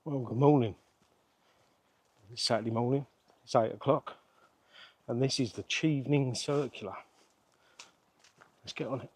Well, good morning. It's Saturday morning, it's 8 o'clock, and this is the Chevening circular. Let's get on it.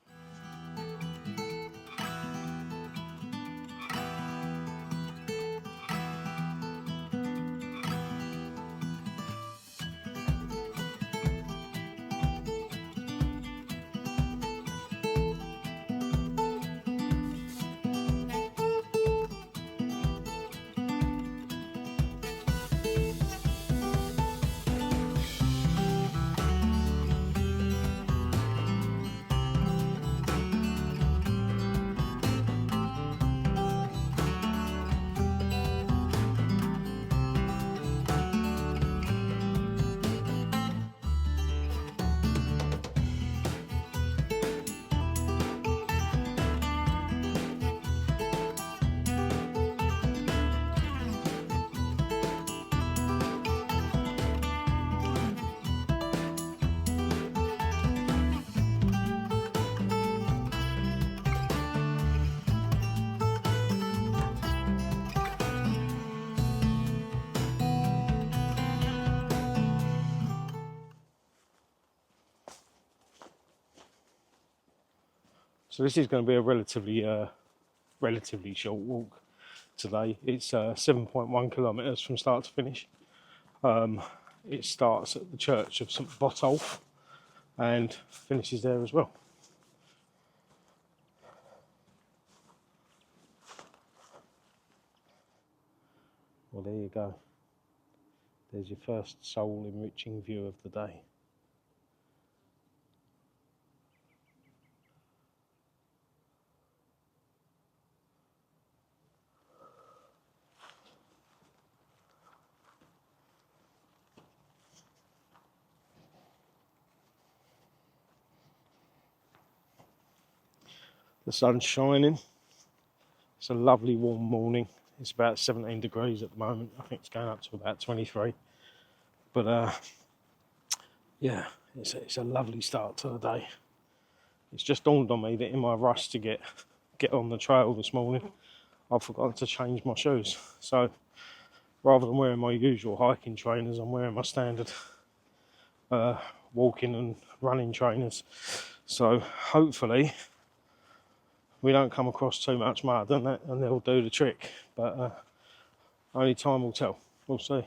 So this is going to be a relatively short walk today. It's 7.1 kilometres from start to finish. It starts at the church of St Botolph and finishes there as well. Well, there you go. There's your first soul enriching view of the day. The sun's shining. It's a lovely warm morning. It's about 17 degrees at the moment. I think it's going up to about 23. But yeah, it's a lovely start to the day. It's just dawned on me that in my rush to get on the trail this morning, I've forgotten to change my shoes. So rather than wearing my usual hiking trainers, I'm wearing my standard walking and running trainers. So hopefully we don't come across too much mud and they'll do the trick. But only time will tell. We'll see.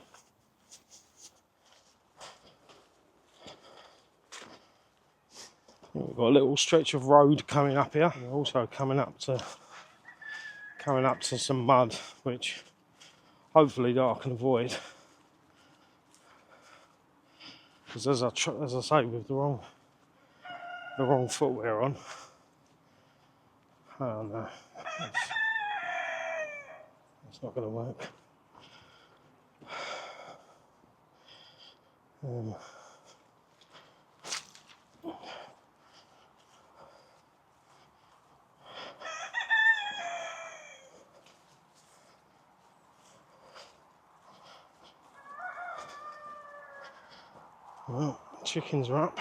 We've got a little stretch of road coming up here. We're also coming up to some mud, which hopefully that I can avoid. Because as I say, with the wrong footwear on, oh no, that's not going to work. Well, chickens are up.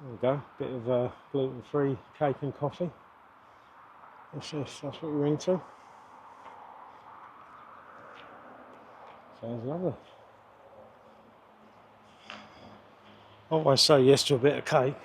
There we go, bit of gluten-free cake and coffee. That's what we're into. Sounds lovely. I always say yes to a bit of cake.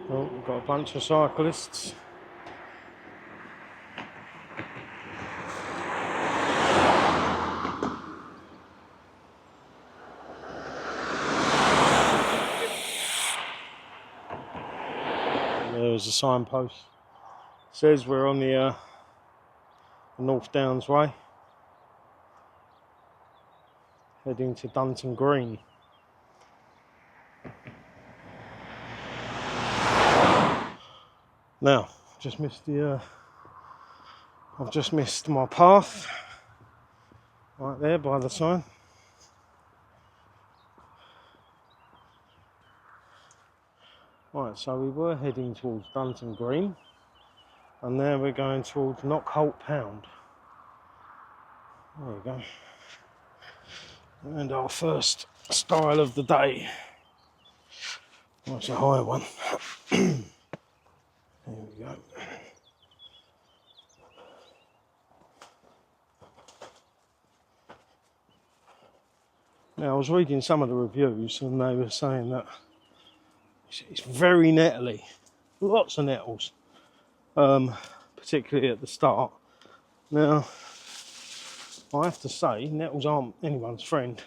Well, we've got a bunch of cyclists. there's a signpost. It says we're on the North Downs Way, heading to Dunton Green. Now, just missed the. I've just missed my path right there by the sign. Right, so we were heading towards Dunton Green, and now we're going towards Knockholt Pound. There we go. And our first style of the day. That's a high one. There we go. Now I was reading some of the reviews and they were saying that it's very nettly, lots of nettles, particularly at the start. Now, I have to say, nettles aren't anyone's friend,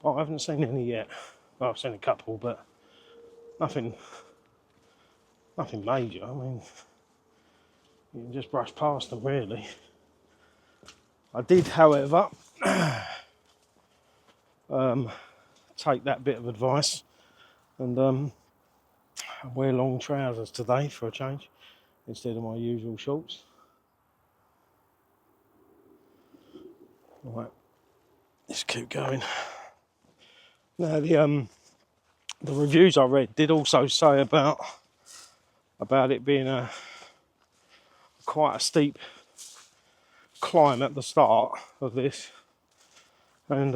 but I haven't seen any yet. Well, I've seen a couple, but nothing major. I mean, you can just brush past them, really. I did, however, take that bit of advice and wear long trousers today for a change instead of my usual shorts. Right, let's keep going. Now the reviews I read did also say about it being quite a steep climb at the start of this, and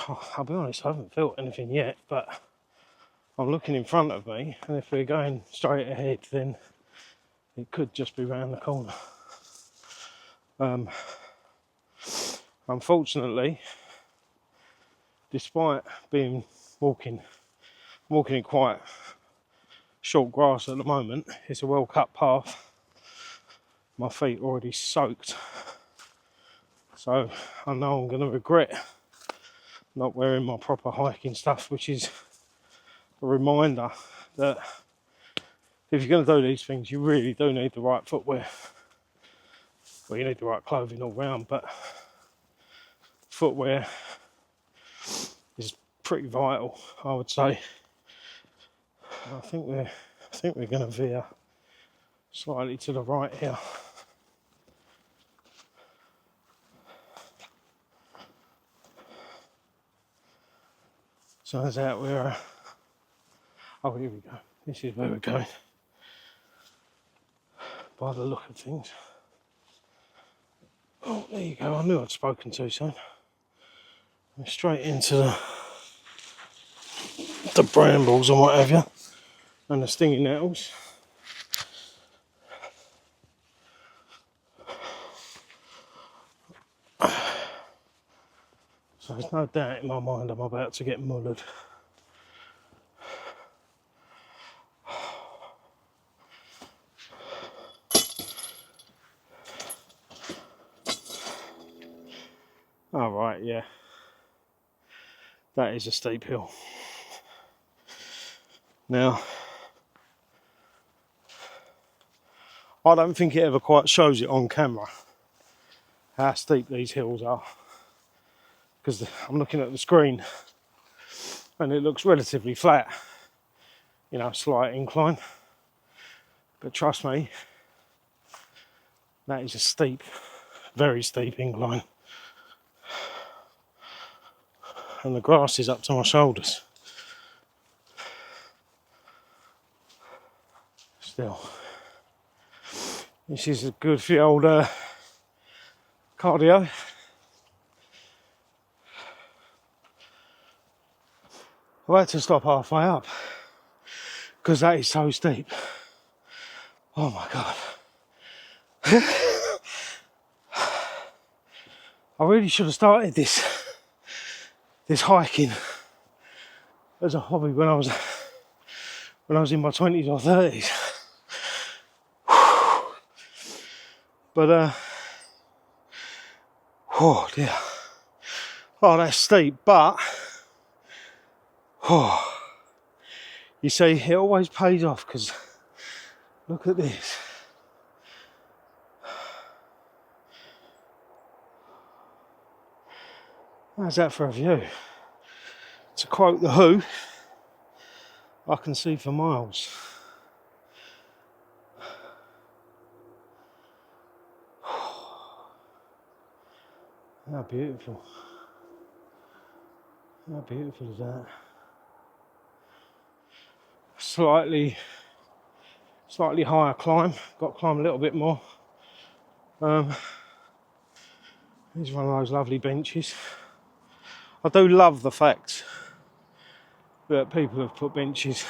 I'll be honest, I haven't felt anything yet, but I'm looking in front of me, and if we're going straight ahead, then it could just be round the corner. Unfortunately, despite being walking in quite short grass at the moment, it's a well cut path. My feet are already soaked, so I know I'm going to regret not wearing my proper hiking stuff, which is a reminder that if you're going to do these things, you really do need the right footwear. Well, you need the right clothing all round, but footwear is pretty vital, I would say. I think we're going to veer slightly to the right here. So as out we're oh, here we go. This is where we're going, by the look of things. Oh, there you go. I knew I'd spoken too soon. We're straight into the brambles and what have you, and the stinging nettles. So there's no doubt in my mind I'm about to get mullered. Oh right, yeah. That is a steep hill. Now, I don't think it ever quite shows it on camera how steep these hills are, because I'm looking at the screen and it looks relatively flat, you know, slight incline, but trust me, that is a steep, very steep incline, and the grass is up to my shoulders. Still, this is good for the old cardio. I had to stop halfway up because that is so steep. Oh my god. I really should have started this hiking as a hobby when I was in my 20s or 30s. But oh dear. Oh, that's steep, but You see, it always pays off, because look at this. How's that for a view? To quote The Who, I can see for miles. How beautiful. How beautiful is that? Slightly higher climb. Got to climb a little bit more. Here's one of those lovely benches. I do love the fact that people have put benches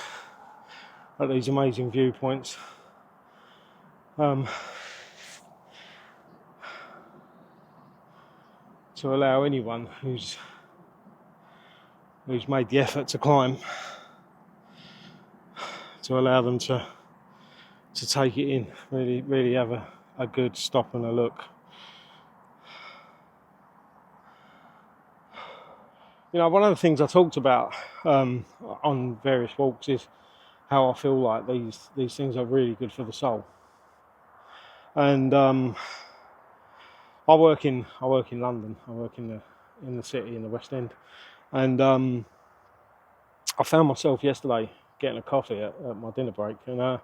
at these amazing viewpoints. To allow anyone who's made the effort to climb, to allow them to take it in, really have a good stop and a look. You know, one of the things I talked about on various walks is how I feel like these things are really good for the soul. And I work in London. I work in the city, in the West End, and I found myself yesterday getting a coffee at my dinner break, and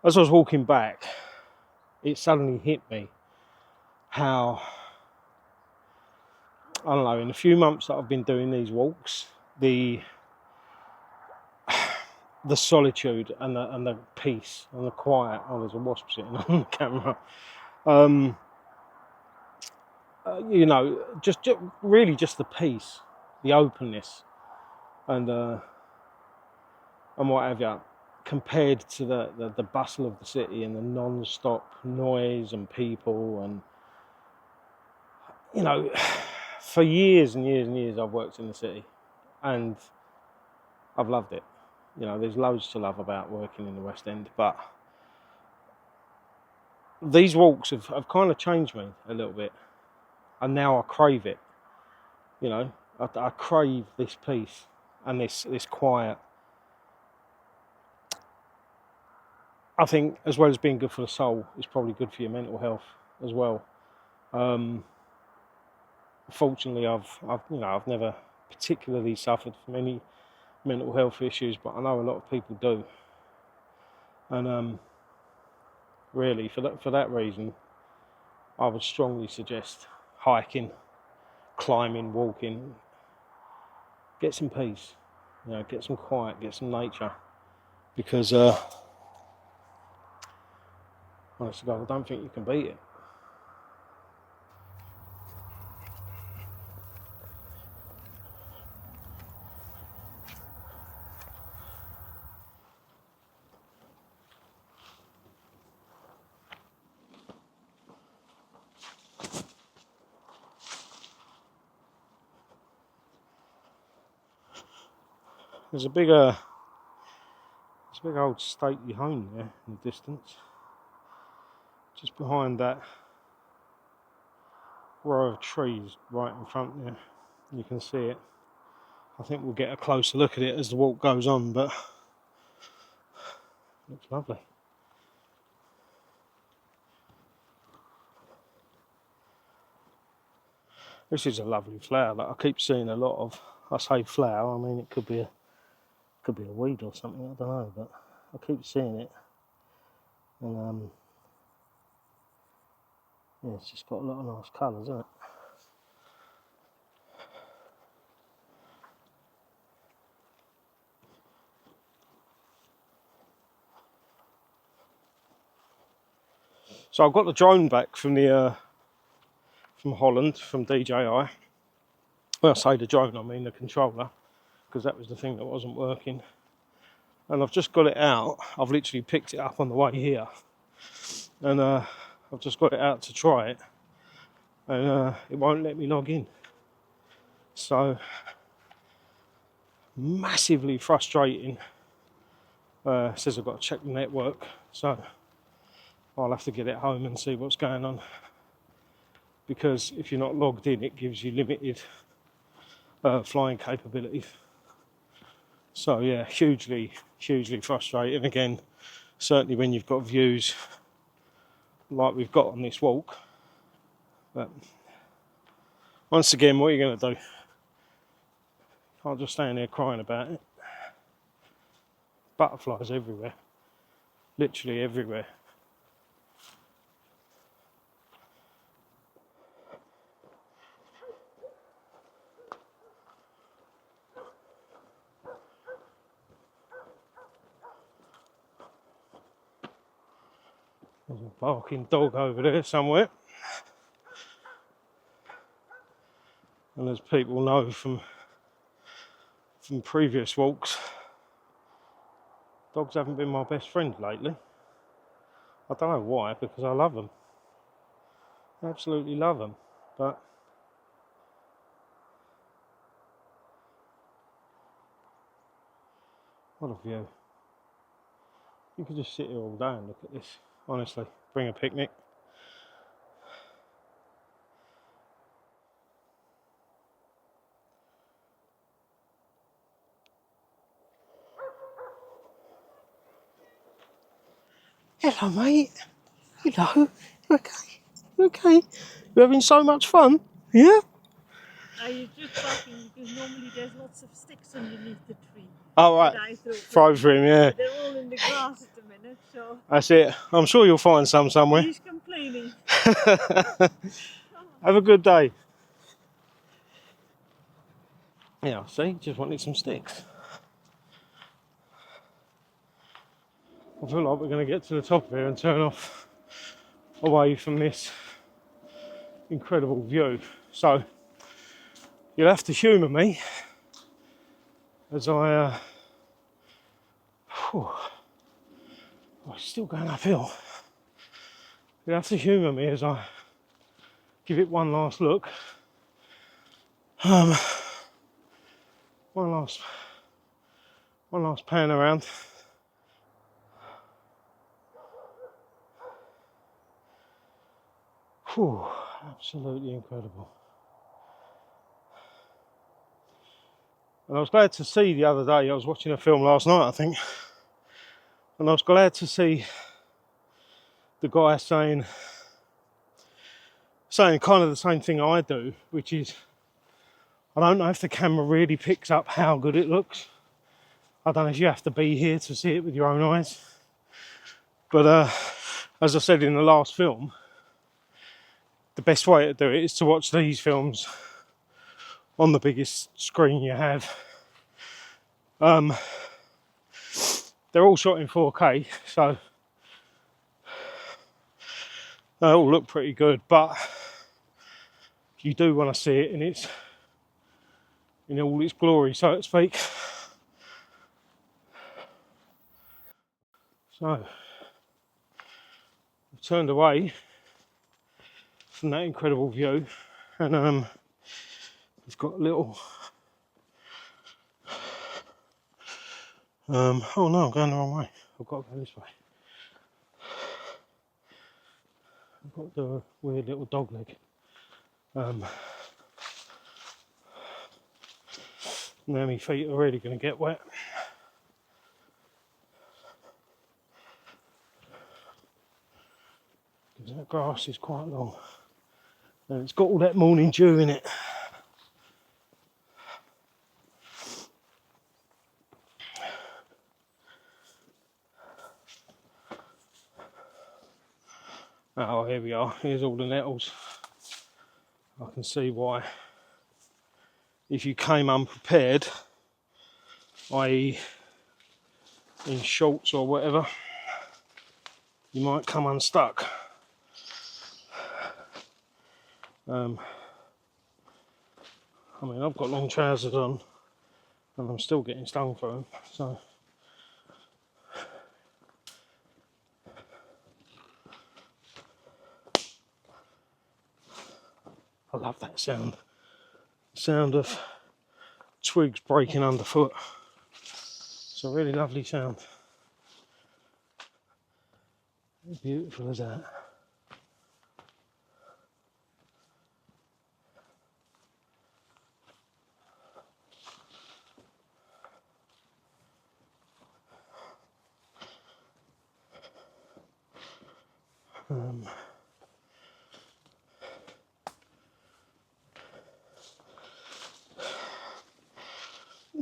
as I was walking back, it suddenly hit me how, I don't know, in the few months that I've been doing these walks, the solitude and the peace and the quiet. Oh, there's a wasp sitting on the camera. You know, just really just the peace, the openness, and what have you, compared to the bustle of the city and the non-stop noise and people. And you know, for years and years and years I've worked in the city, and I've loved it. You know, there's loads to love about working in the West End, but these walks have kind of changed me a little bit, and now I crave it. You know, I crave this peace and this quiet. I think, as well as being good for the soul, it's probably good for your mental health as well. Fortunately, I've never particularly suffered from any mental health issues, but I know a lot of people do. And really, for that reason, I would strongly suggest hiking, climbing, walking. Get some peace, you know, get some quiet, get some nature, because honest to God, I don't think you can beat it. There's a big old stately home there in the distance, just behind that row of trees right in front there. You can see it. I think we'll get a closer look at it as the walk goes on, but it looks lovely. This is a lovely flower that I keep seeing a lot of. I say flower, I mean it could be a weed or something, I don't know, but I keep seeing it. And yeah, it's just got a lot of nice colours, isn't it? So I've got the drone back from from Holland, from DJI. When I say the drone, I mean the controller, because that was the thing that wasn't working. And I've just got it out. I've literally picked it up on the way here, and I've just got it out to try it, and it won't let me log in. So massively frustrating. Says I've got to check the network, so I'll have to get it home and see what's going on, because if you're not logged in, it gives you limited flying capabilities. So yeah, hugely frustrating. Again, certainly when you've got views like we've got on this walk. But once again, what are you going to do? Can't just stand there crying about it. Butterflies everywhere, literally everywhere. There's a barking dog over there somewhere. And as people know from previous walks, dogs haven't been my best friend lately. I don't know why, because I love them. I absolutely love them. But what a view. You could just sit here all day and look at this. Honestly, bring a picnic. Hello, mate. Hello. You okay? You okay? You having so much fun? Yeah? You're just barking because normally there's lots of sticks underneath the tree. Oh, right. Throw for him, yeah. But they're all in the grass at the minute, so... That's it. I'm sure you'll find some somewhere. He's complaining. Have a good day. Yeah, see, just wanted some sticks. I feel like we're going to get to the top of here and turn off away from this incredible view. So, you'll have to humour me as I... oh, it's still going uphill. You'll have to humour me as I give it one last look. One last pan around. Whew, absolutely incredible. And I was glad to see the other day, I was watching a film last night, I think, and I was glad to see the guy saying kind of the same thing I do, which is, I don't know if the camera really picks up how good it looks. I don't know if you have to be here to see it with your own eyes. But as I said in the last film, the best way to do it is to watch these films on the biggest screen you have. They're all shot in 4K, so they all look pretty good, but you do want to see it in all its glory, so to speak. So I've turned away from that incredible view, and we've got a little oh no, I'm going the wrong way. I've got to go this way. I've got the weird little dog leg. Now my feet are really going to get wet. Because that grass is quite long. And it's got all that morning dew in it. Oh, here we are. Here's all the nettles. I can see why. If you came unprepared, i.e. in shorts or whatever, you might come unstuck. I mean, I've got long trousers on and I'm still getting stung for them, so I love that sound of twigs breaking underfoot. It's a really lovely sound. How beautiful is that?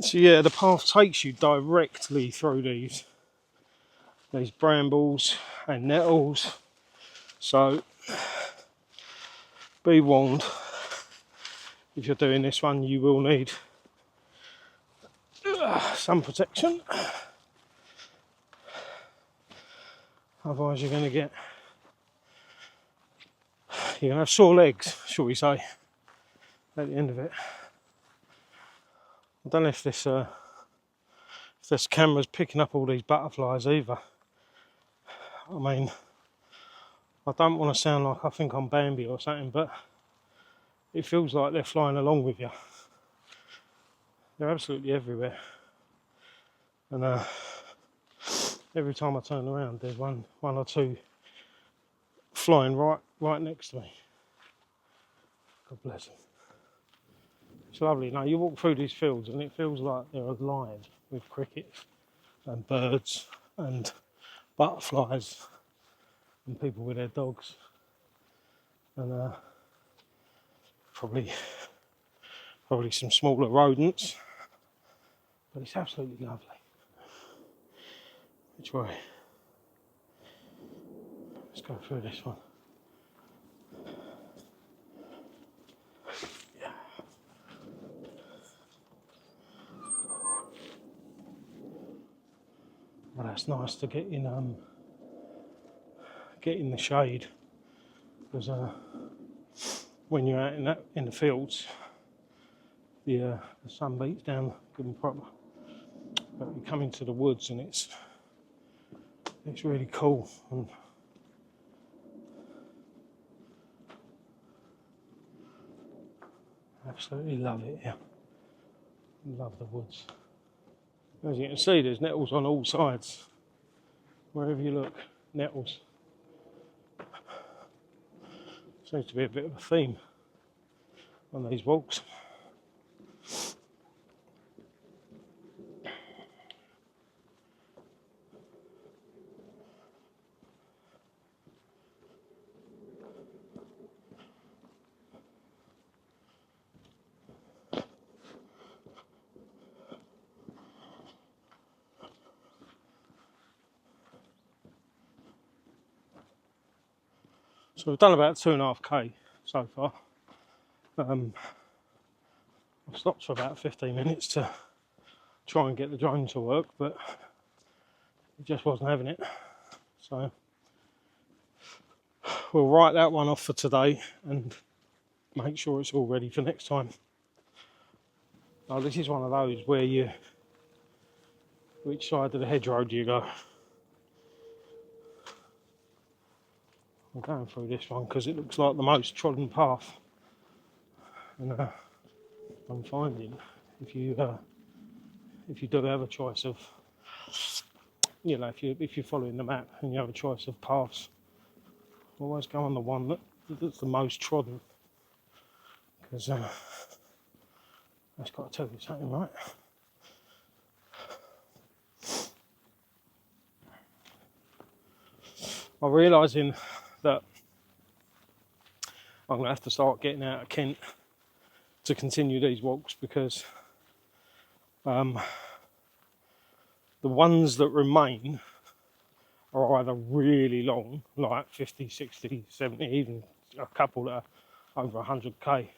So yeah, the path takes you directly through these brambles and nettles. So be warned, if you're doing this one, you will need some protection. Otherwise, you're going to have sore legs, shall we say, at the end of it. I don't know if this camera's picking up all these butterflies either. I mean, I don't want to sound like I think I'm Bambi or something, but it feels like they're flying along with you. They're absolutely everywhere. And every time I turn around, there's one or two flying right next to me. God bless them. It's lovely. Now you walk through these fields and it feels like they're alive with crickets and birds and butterflies and people with their dogs and probably some smaller rodents, but it's absolutely lovely. Which way? Let's go through this one. Yeah. Well, that's nice to get in the shade, because when you're out in the fields, the sun beats down good and proper. But you come into the woods and it's really cool, and absolutely love it here. Love the woods. As you can see, there's nettles on all sides. Wherever you look, nettles. Seems to be a bit of a theme on these walks. So we've done about 2.5k so far. I've stopped for about 15 minutes to try and get the drone to work, but it just wasn't having it. So we'll write that one off for today and make sure it's all ready for next time. Now, this is one of those where which side of the hedgerow do you go? I'm going through this one because it looks like the most trodden path, and I'm finding if you do have a choice of, if you're following the map and you have a choice of paths, always go on the one that's the most trodden, because that's got to tell you something, right? I'm realising that I'm going to have to start getting out of Kent to continue these walks, because the ones that remain are either really long, like 50, 60, 70, even a couple that are over 100k,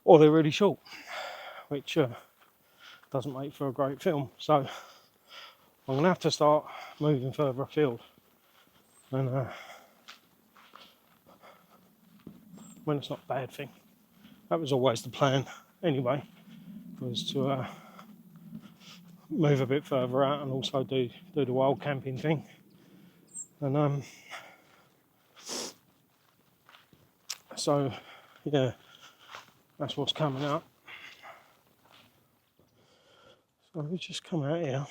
or they're really short, which doesn't make for a great film. So I'm going to have to start moving further afield, and when it's not a bad thing. That was always the plan anyway, was to move a bit further out and also do the wild camping thing. And so yeah, that's what's coming up. So we just come out here.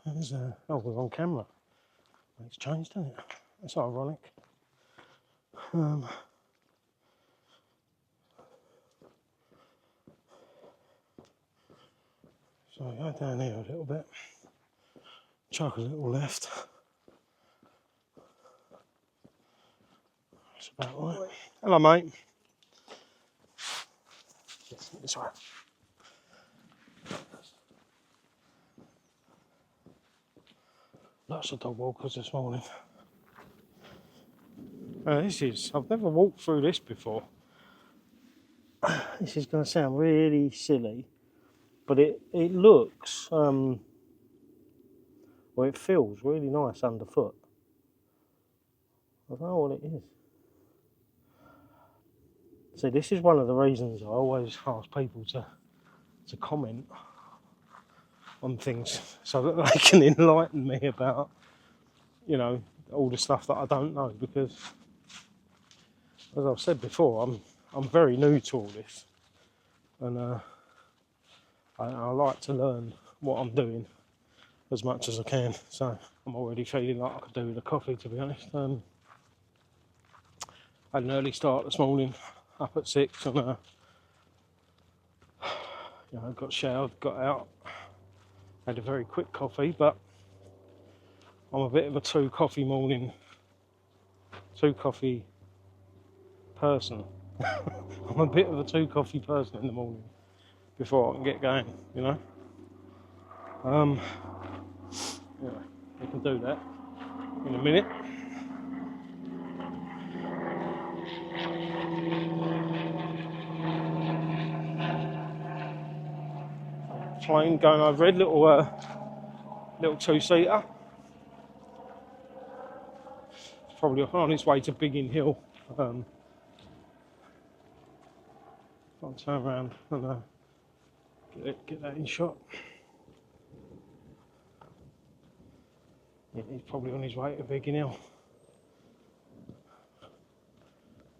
There's we're on camera. It's changed, hasn't it? That's ironic. So I go down here a little bit, chuck a little left, That's about right. Hello, mate. This way. Lots of dog walkers this morning. I've never walked through this before. This is going to sound really silly, but it looks, well, it feels really nice underfoot. I don't know what it is. See, this is one of the reasons I always ask people to comment on things so that they can enlighten me about, you know, all the stuff that I don't know, because as I've said before, I'm very new to all this, and I like to learn what I'm doing as much as I can. So I'm already feeling like I could do with a coffee, to be honest. I had an early start this morning, up at 6, and you know, got showered, got out, had a very quick coffee, but I'm a bit of a two coffee person. I'm a bit of a two coffee person in the morning before I can get going, you know. Yeah, we can do that in a minute. Plane going overhead, little two-seater. It's probably on its way to Biggin Hill. I'll turn around and get that in shot. Yeah, he's probably on his way to Biggin Hill,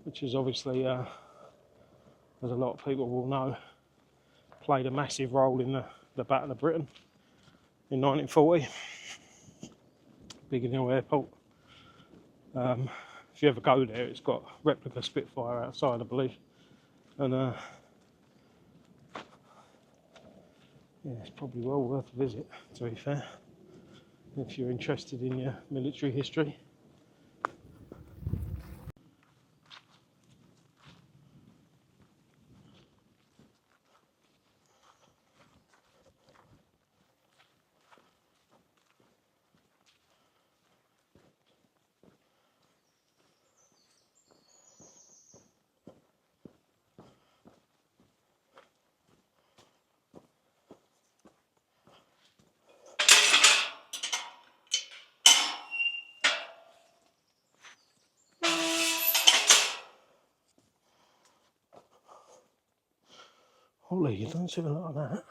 which is obviously, as a lot of people will know, played a massive role in the Battle of Britain in 1940. Biggin Hill Airport. If you ever go there, it's got replica Spitfire outside, I believe, and yeah, it's probably well worth a visit, to be fair, if you're interested in your military history. Holly, you don't sit a lot of that.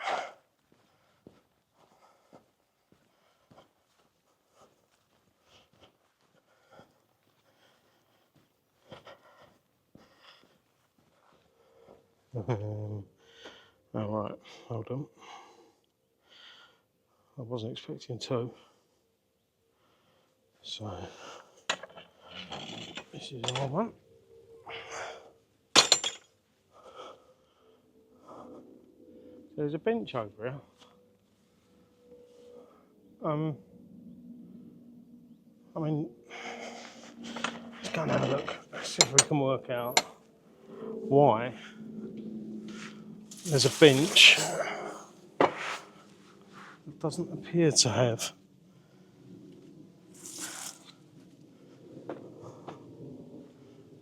Alright, hold on. I wasn't expecting two. So, this is our one. There's a bench over here. I mean, let's go and have a look. Let's see if we can work out why there's a bench that doesn't appear to have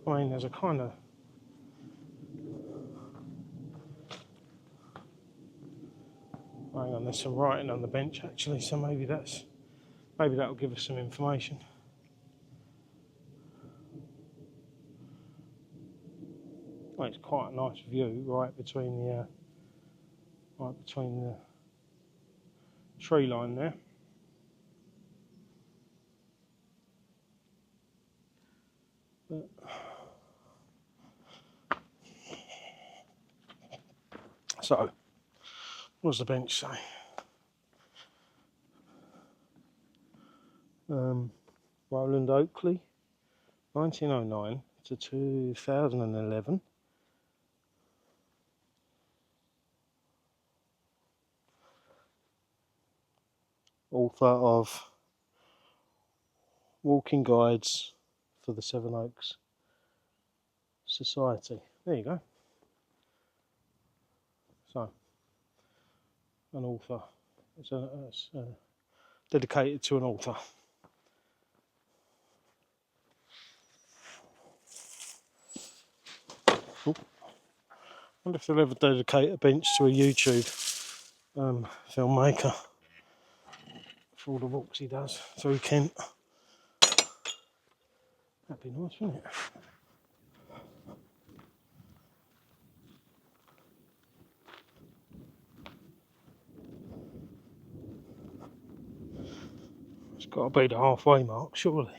there's a kind of hang on, there's some writing on the bench actually, so maybe that'll give us some information. Well, it's quite a nice view right between the tree line there. But so, what does the bench say? Roland Oakley, 1909 to 2011. Author of Walking Guides for the Seven Oaks Society. There you go. So, an author. It's dedicated to an author. Ooh. I wonder if they'll ever dedicate a bench to a YouTube filmmaker for all the walks he does through Kent. That'd be nice, wouldn't it? It's got to be the halfway mark, surely.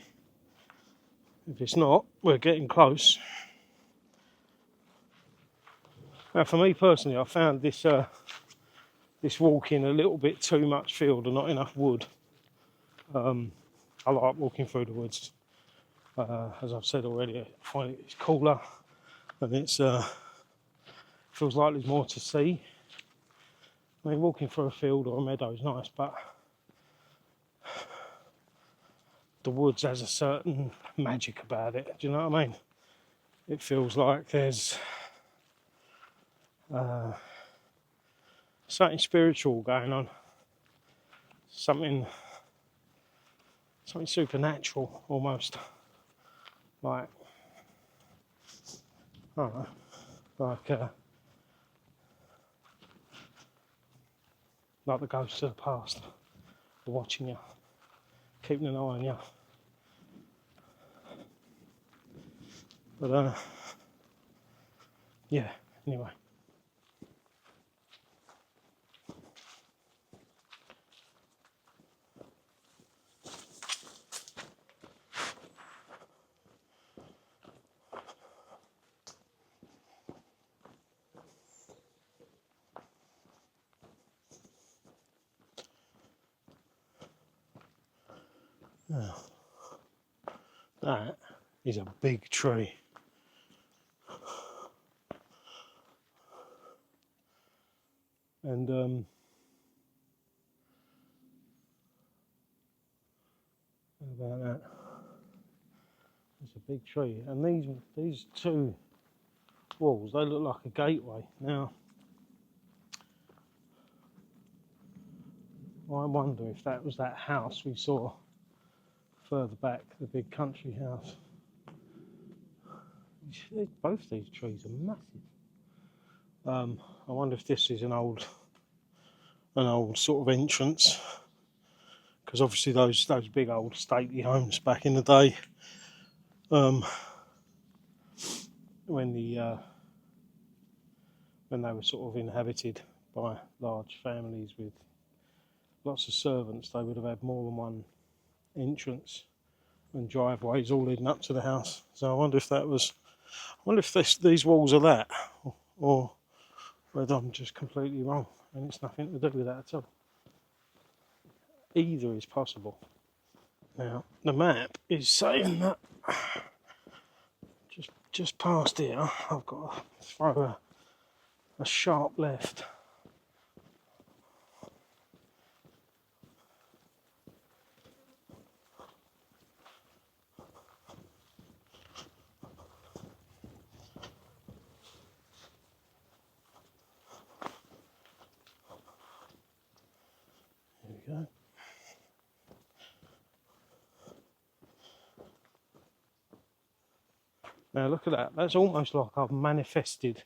If it's not, we're getting close. Now, for me personally, I found this this walking a little bit too much field and not enough wood. I like walking through the woods. As I've said already, I find it's cooler and it's feels like there's more to see. I mean, walking through a field or a meadow is nice, but the woods has a certain magic about it. Do you know what I mean? It feels like there's something spiritual going on, something supernatural almost. Like, I don't know, like the ghosts of the past are watching you, keeping an eye on you. But yeah, anyway. Now, that is a big tree. And how about that? It's a big tree, and these two walls, they look like a gateway. Now, I wonder if that was that house we saw further back, the big country house. Both these trees are massive. I wonder if this is an old sort of entrance, because obviously those big old stately homes back in the day, when they were sort of inhabited by large families with lots of servants, they would have had more than one entrance and driveways all leading up to the house. So I wonder if these walls are that, or whether I'm just completely wrong and it's nothing to do with that at all. Either is possible. Now, the map is saying that just past here, I've got to throw a sharp left. There we go. Now look at that. That's almost like I've manifested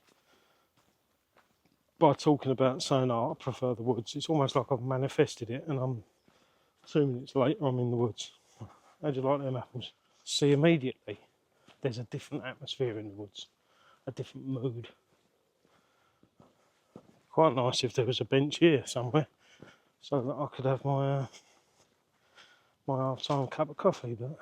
by talking about saying, oh, I prefer the woods. It's almost like I've manifested it, and I'm 2 minutes later I'm in the woods. How do you like them apples? See, immediately there's a different atmosphere in the woods, a different mood. Quite nice if there was a bench here somewhere, so that I could have my my half-time cup of coffee. But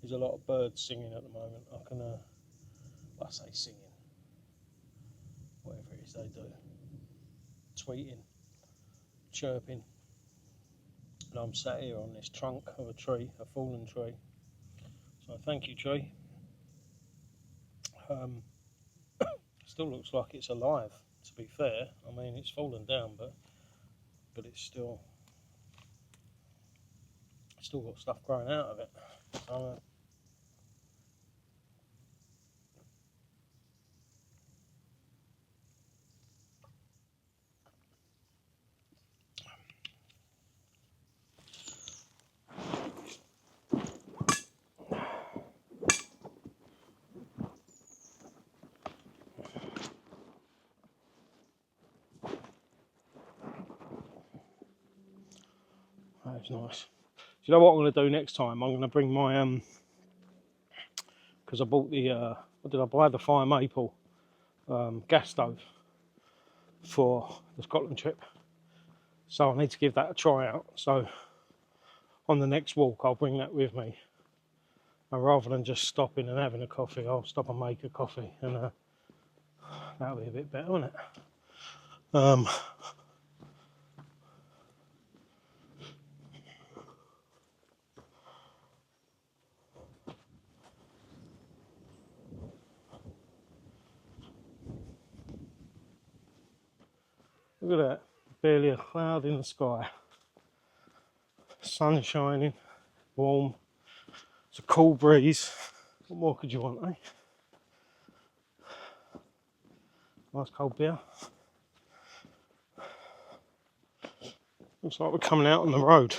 there's a lot of birds singing at the moment. I can, I say singing, whatever it is they do, tweeting, chirping. And I'm sat here on this trunk of a tree, a fallen tree. So So thank you, tree. Still looks like it's alive, to be fair. I mean, it's fallen down, but it's still got stuff growing out of it. So, that was nice. Do you know what I'm going to do next time? I'm going to bring my because I bought the what did I buy? The Fire Maple gas stove for the Scotland trip. So I need to give that a try out. So on the next walk, I'll bring that with me. And rather than just stopping and having a coffee, I'll stop and make a coffee, and that'll be a bit better, won't it? Look at that, barely a cloud in the sky. Sun shining, warm. It's a cool breeze. What more could you want, eh? Nice cold beer. Looks like we're coming out on the road.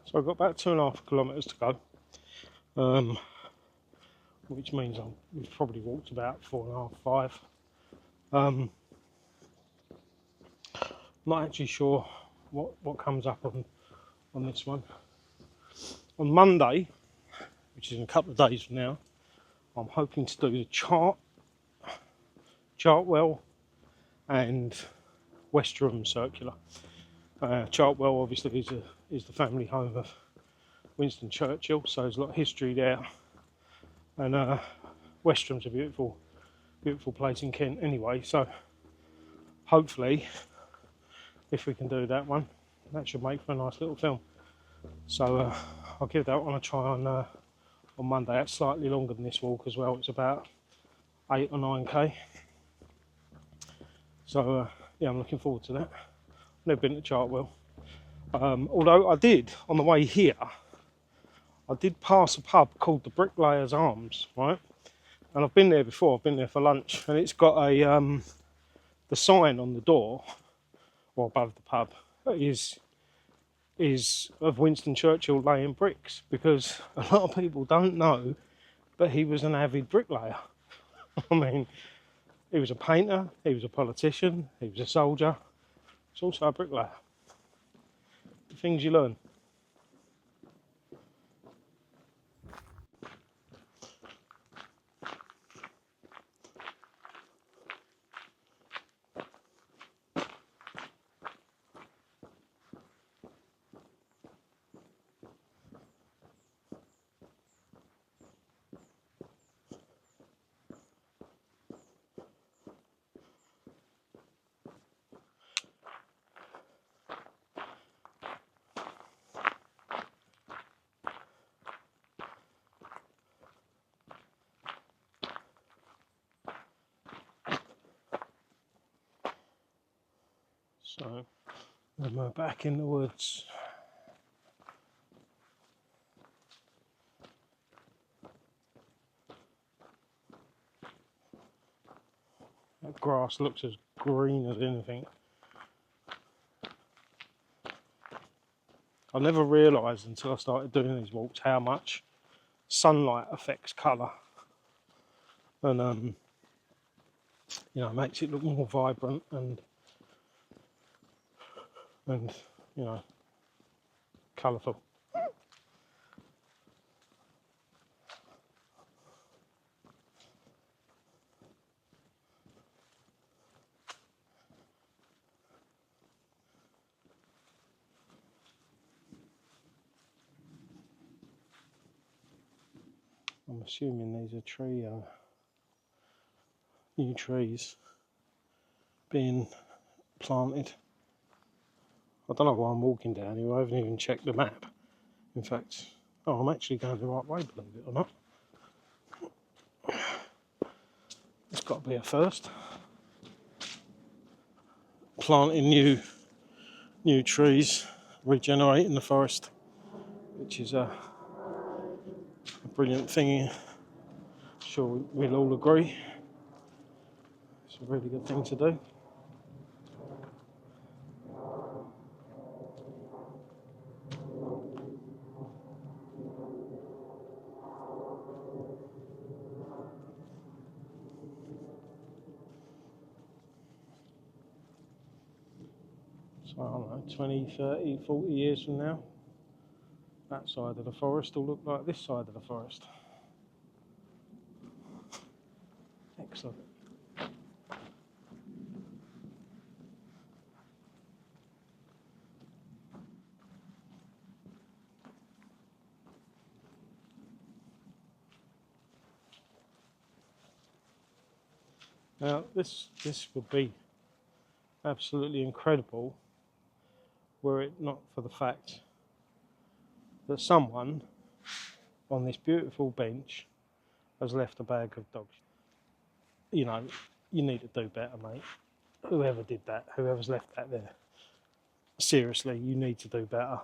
So I've got about 2.5 kilometres to go, which means we've probably walked about 4.5, 5. Not actually sure what comes up on this one. On Monday, which is in a couple of days from now, I'm hoping to do the Chartwell and Westerham Circular. Chartwell obviously is the family home of Winston Churchill, so there's a lot of history there. And Westerham's a beautiful place in Kent anyway, so hopefully if we can do that one, that should make for a nice little film. So I'll give that one a try on Monday. That's slightly longer than this walk as well. It's about 8 or 9k. So yeah, I'm looking forward to that. I've never been to Chartwell. Although I did, on the way here, I did pass a pub called the Bricklayers Arms, right? And I've been there before, I've been there for lunch, and it's got the sign on the door, or above the pub, is of Winston Churchill laying bricks, because a lot of people don't know, but he was an avid bricklayer. I mean, he was a painter, he was a politician, he was a soldier, he's also a bricklayer. The things you learn. So, then we're back in the woods. That grass looks as green as anything. I never realised until I started doing these walks how much sunlight affects colour, and makes it look more vibrant and colourful. I'm assuming these are new trees being planted. I don't know why I'm walking down here, I haven't even checked the map. In fact, I'm actually going the right way, believe it or not. It's got to be a first. Planting new trees, regenerating the forest, which is a brilliant thing. I'm sure we'll all agree. It's a really good thing to do. So I don't know, 20, 30, 40 years from now, that side of the forest will look like this side of the forest. Excellent. Now this would be absolutely incredible were it not for the fact that someone on this beautiful bench has left a bag of dog shit. You know, you need to do better, mate. Whoever did that, whoever's left that there, seriously, you need to do better.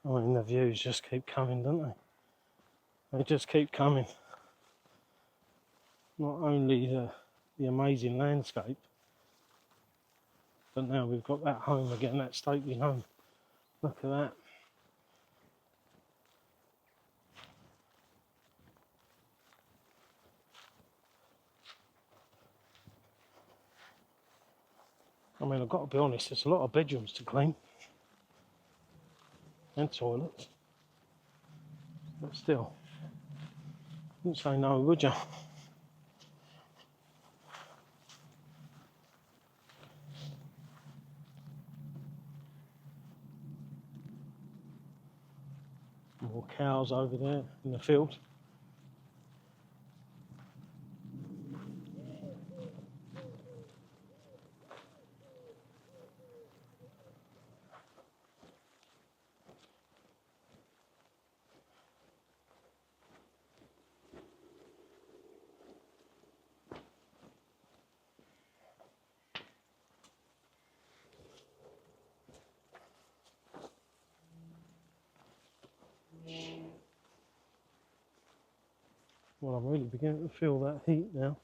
I mean, the views just keep coming, don't they? They just keep coming. Not only the amazing landscape, but now we've got that home again, that stately home. Look at that. I mean, I've got to be honest, there's a lot of bedrooms to clean. And toilets. But still, wouldn't say no, would you? More cows over there in the field. Well, I'm really beginning to feel that heat now.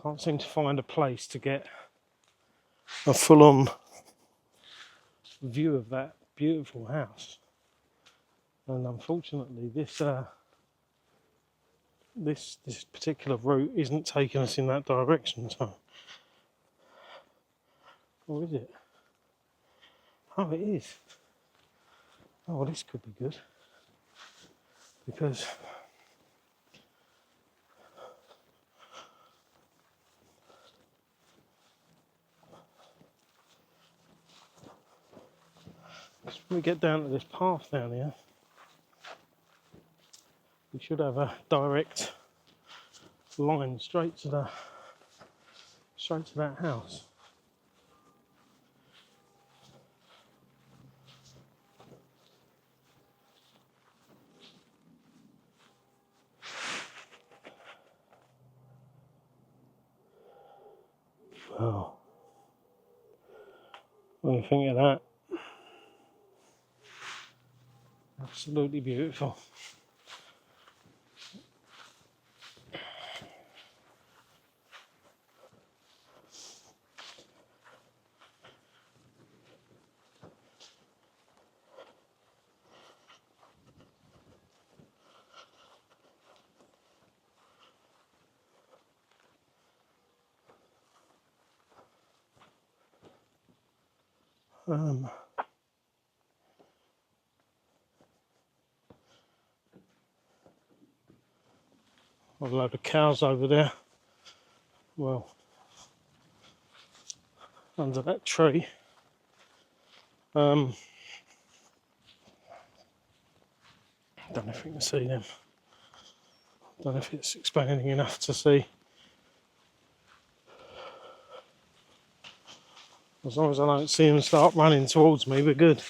Can't seem to find a place to get a full-on view of that beautiful house. And unfortunately, this particular route isn't taking us in that direction. So, or is it? Oh, it is. Oh, well, this could be good because when we get down to this path down here, we should have a direct line straight to that house. Oh, what do you think of that? Absolutely beautiful. A load of cows over there. Well, under that tree. Don't know if you can see them. Don't know if it's expanding enough to see. As long as I don't see them start running towards me, we're good.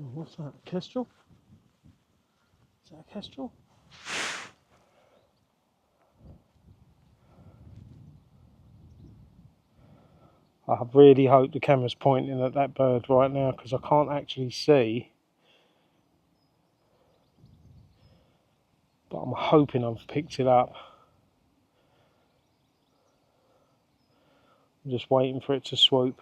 Oh, what's that? A kestrel? Is that a kestrel? I really hope the camera's pointing at that bird right now because I can't actually see. But I'm hoping I've picked it up. I'm just waiting for it to swoop.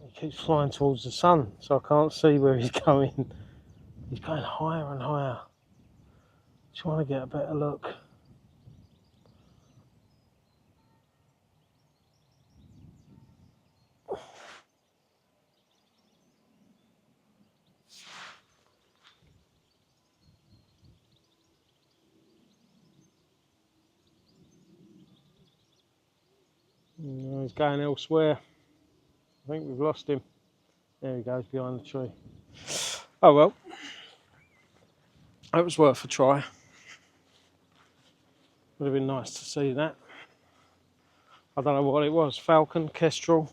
He keeps flying towards the sun, so I can't see where he's going. He's going higher and higher. Trying to get a better look. No, he's going elsewhere. I think we've lost him. There he goes behind the tree. Oh well. That was worth a try. Would have been nice to see that. I don't know what it was. Falcon, kestrel.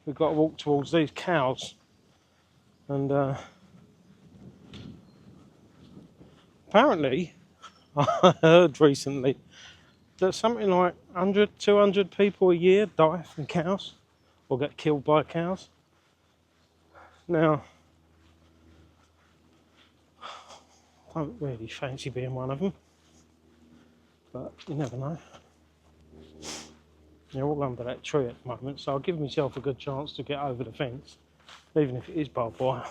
We've got to walk towards these cows. And apparently, I heard recently that something like 100, 200 people a year die from cows or get killed by cows. Now, I don't really fancy being one of them, but you never know. They're all under that tree at the moment, so I'll give myself a good chance to get over the fence, even if it is barbed wire.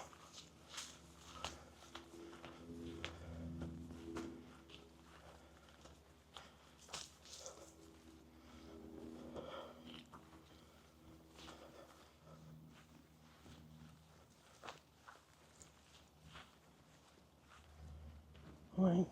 Right.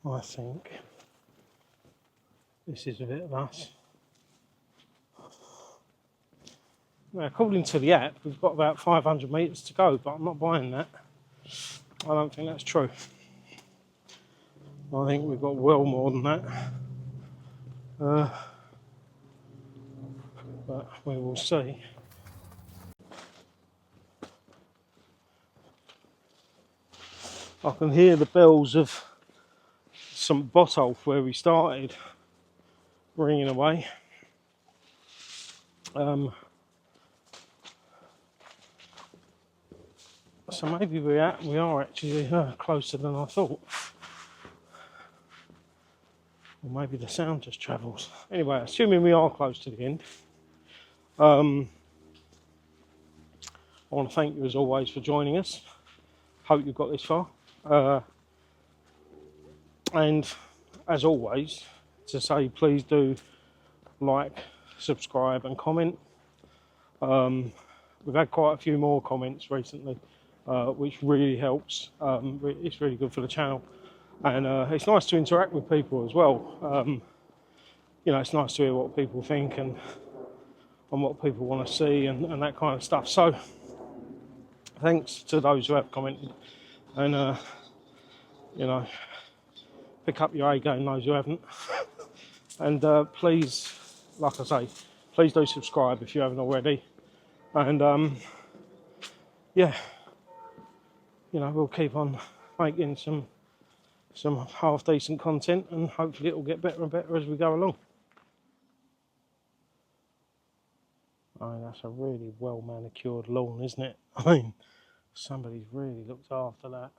I think this is a bit of us. Now, according to the app, we've got about 500 metres to go, but I'm not buying that. I don't think that's true. I think we've got well more than that. But we will see. I can hear the bells of St Botolph where we started ringing away. So maybe we are actually closer than I thought. Or maybe the sound just travels. Anyway, assuming we are close to the end, I want to thank you as always for joining us. Hope you've got this far. And as always, to say please do like, subscribe and comment. We've had quite a few more comments recently, which really helps. It's really good for the channel. And it's nice to interact with people as well. You know, it's nice to hear what people think and what people want to see and that kind of stuff. So thanks to those who have commented. And, you know, pick up your A game, those who haven't. And please, like I say, please do subscribe if you haven't already. And yeah, you know, we'll keep on making some half decent content, and hopefully it will get better and better as we go along. I mean, that's a really well manicured lawn, isn't it? I mean, somebody's really looked after that.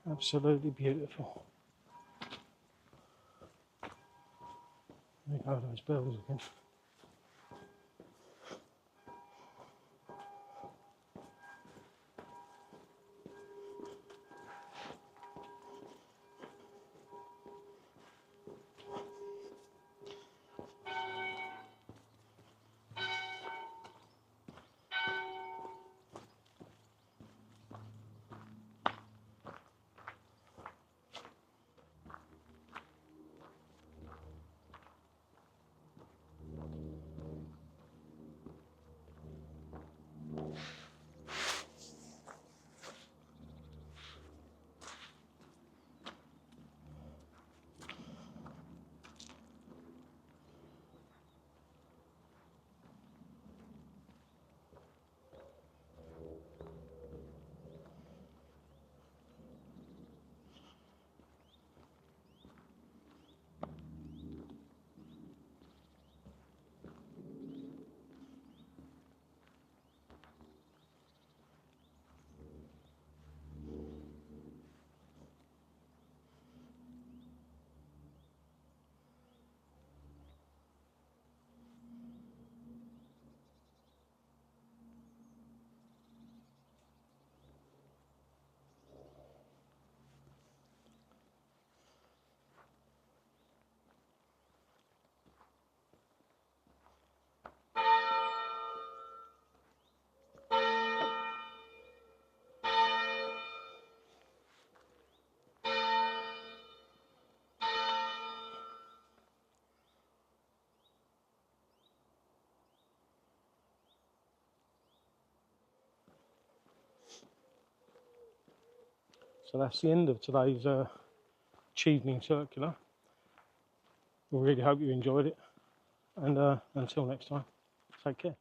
Absolutely beautiful. There go those bells again. So that's the end of today's Chevening circular. We really hope you enjoyed it, and until next time, take care.